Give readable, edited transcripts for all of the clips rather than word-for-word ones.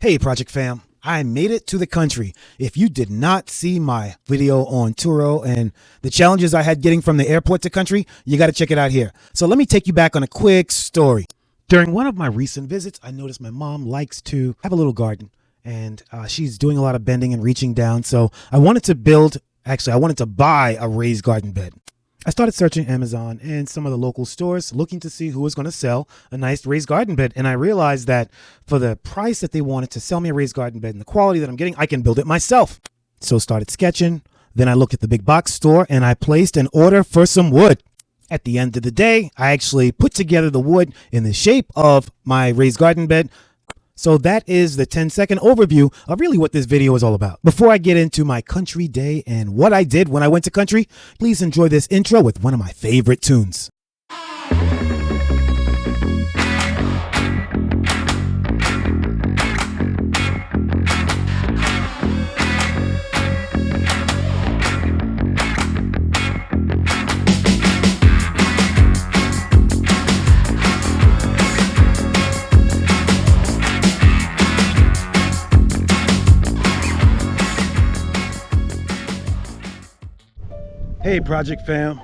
Hey Project Fam, I made it to the country. If you did not see my video on Turo and the challenges I had getting from the airport to country, you got to check it out here. So let me take you back on a quick story. During one of my recent visits, I noticed my mom likes to have a little garden, and she's doing a lot of bending and reaching down. So I wanted to buy a raised garden bed. I started searching Amazon and some of the local stores looking to see who was going to sell a nice raised garden bed. And I realized that for the price that they wanted to sell me a raised garden bed and the quality that I'm getting, I can build it myself. So started sketching. Then I looked at the big box store and I placed an order for some wood. At the end of the day, I actually put together the wood in the shape of my raised garden bed. So that is the 10-second overview of really what this video is all about. Before I get into my country day and what I did when I went to country, please enjoy this intro with one of my favorite tunes. Hey Project Fam,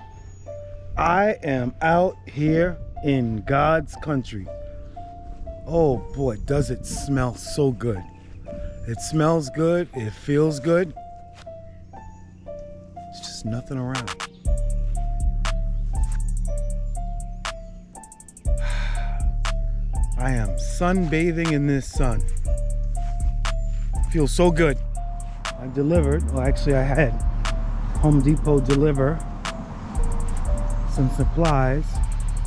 I am out here in God's country. Oh boy, does it smell so good. It smells good, it feels good. It's just nothing around. I am sunbathing in this sun. Feels so good. I delivered, well actually I had Home Depot deliver some supplies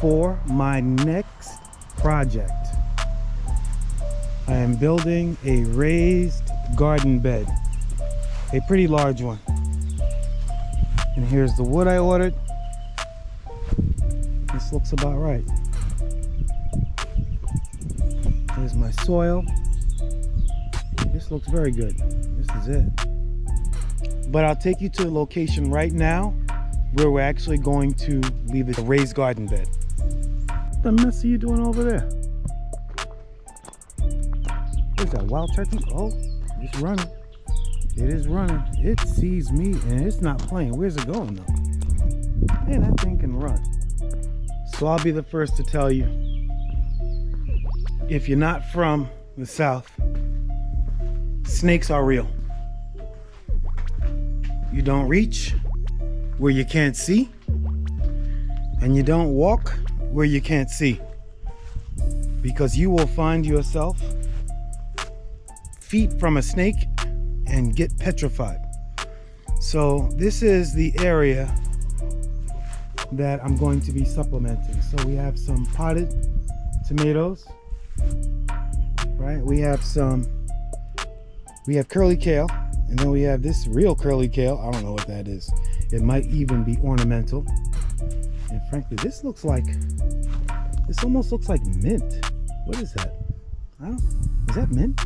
for my next project. I am building a raised garden bed, a pretty large one. And here's the wood I ordered. This looks about right. Here's my soil. This looks very good. This is it. But I'll take you to the location right now where we're actually going to leave the raised garden bed. What the mess are you doing over there? What is that, wild turkey? Oh, it's running. It is running. It sees me and it's not playing. Where's it going though? Man, that thing can run. So I'll be the first to tell you, if you're not from the South, snakes are real. You don't reach where you can't see, and you don't walk where you can't see, because you will find yourself feet from a snake and get petrified. So this is the area that I'm going to be supplementing. So we have some potted tomatoes, right? We have curly kale. And then we have this real curly kale. I don't know what that is. It might even be ornamental. And frankly, this almost looks like mint. What is that? Is that mint?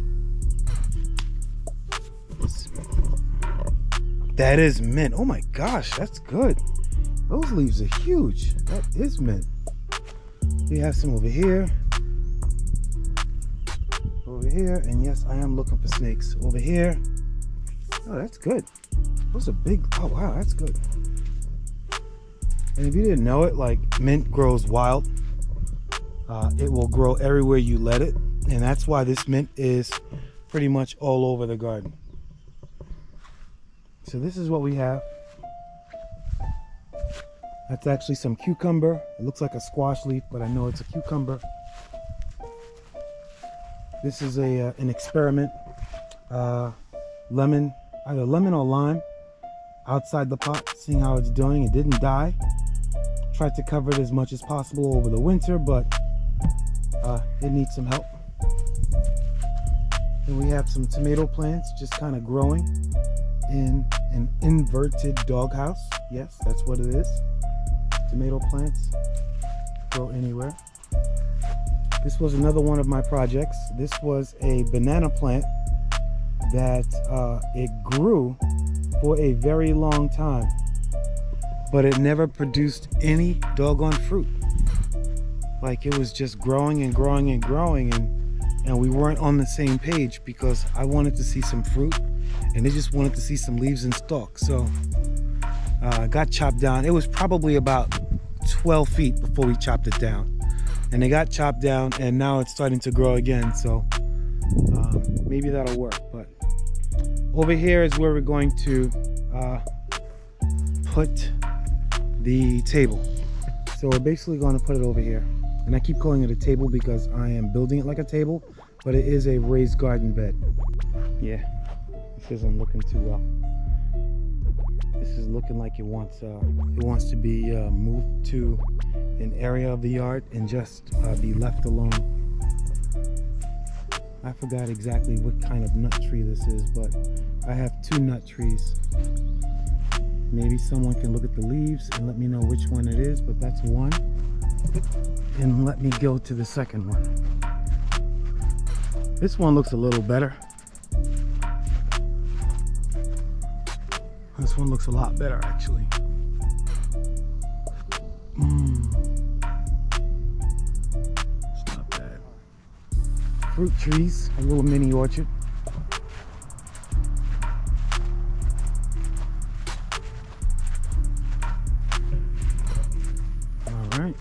That is mint. Oh my gosh, that's good. Those leaves are huge. That is mint. We have some over here. Over here. And yes, I am looking for snakes. Over here. Oh, that's good. Those are big. Oh, wow, that's good. And if you didn't know it, like, mint grows wild. It will grow everywhere you let it. And that's why this mint is pretty much all over the garden. So this is what we have. That's actually some cucumber. It looks like a squash leaf, but I know it's a cucumber. This is an experiment. Lemon. Either lemon or lime outside the pot, seeing how it's doing. It didn't die. Tried to cover it as much as possible over the winter, but it needs some help. And we have some tomato plants just kind of growing in an inverted doghouse. Yes, that's what it is. Tomato plants grow anywhere. This was another one of my projects. This was a banana plant that it grew for a very long time, but it never produced any doggone fruit. Like, it was just growing and growing and growing, and we weren't on the same page because I wanted to see some fruit and they just wanted to see some leaves and stalks. So got chopped down. It was probably about 12 feet before we chopped it down, and they got chopped down, and now it's starting to grow again. So maybe that'll work. But over here is where we're going to put the table. So we're basically going to put it over here, and I keep calling it a table because I am building it like a table, but it is a raised garden bed. Yeah, this isn't looking too well. This is looking like it wants to be moved to an area of the yard and just be left alone. I forgot exactly what kind of nut tree this is, but I have 2 nut trees. Maybe someone can look at the leaves and let me know which one it is, but that's one. And let me go to the second one. This one looks a little better. This one looks a lot better, actually. It's not bad. Fruit trees, a little mini orchard. All right.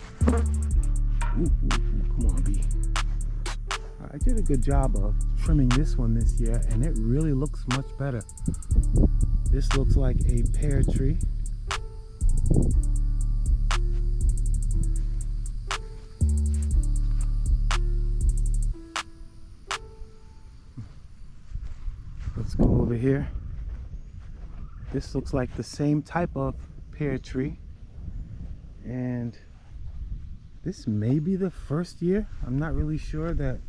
Ooh, come on, bee. I did a good job of trimming this one this year, and it really looks much better. This looks like a pear tree. Let's go over here. This looks like the same type of pear tree. And this may be the first year. I'm not really sure that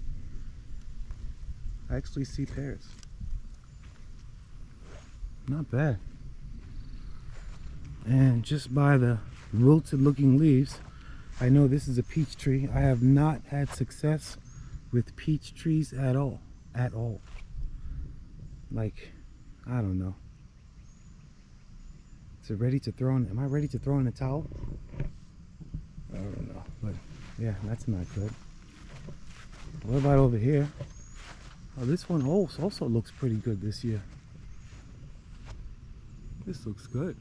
I actually see pears. Not bad. And just by the wilted looking leaves, I know this is a peach tree. I have not had success with peach trees at all. Like, I don't know. Is it ready to throw in? Am I ready to throw in a towel? I don't know. But yeah, that's not good. What about over here? Oh, this one also looks pretty good this year. This looks good.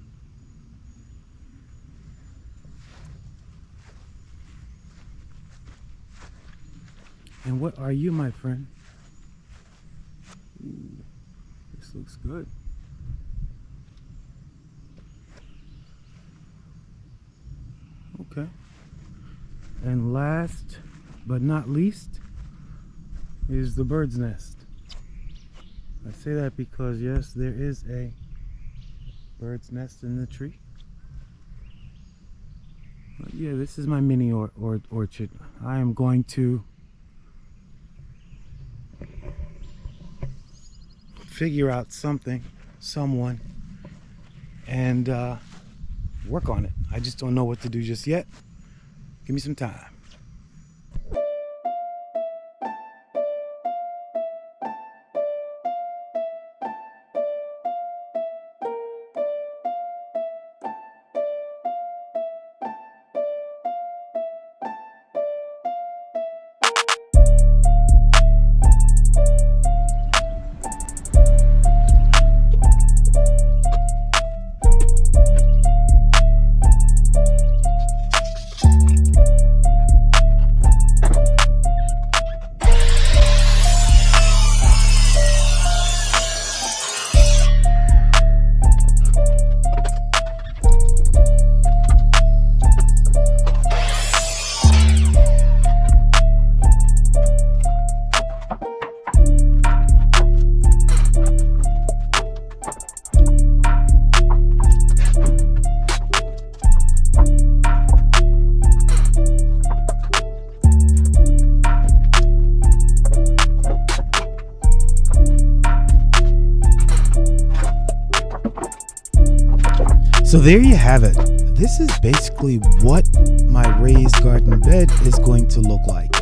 And what are you, my friend? Ooh, this looks good. Okay. And last but not least is the bird's nest. I say that because yes, there is a bird's nest in the tree. But yeah, this is my mini orchard. I am going to figure out someone, and work on it. I just don't know what to do just yet. Give me some time. So there you have it. This is basically what my raised garden bed is going to look like.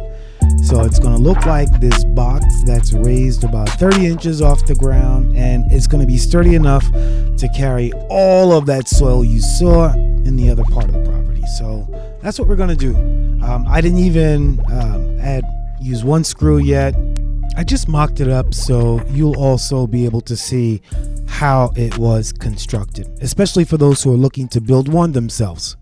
So it's going to look like this box that's raised about 30 inches off the ground, and it's going to be sturdy enough to carry all of that soil you saw in the other part of the property. So that's what we're going to do. I didn't even use one screw yet. I just mocked it up so you'll also be able to see how it was constructed, especially for those who are looking to build one themselves.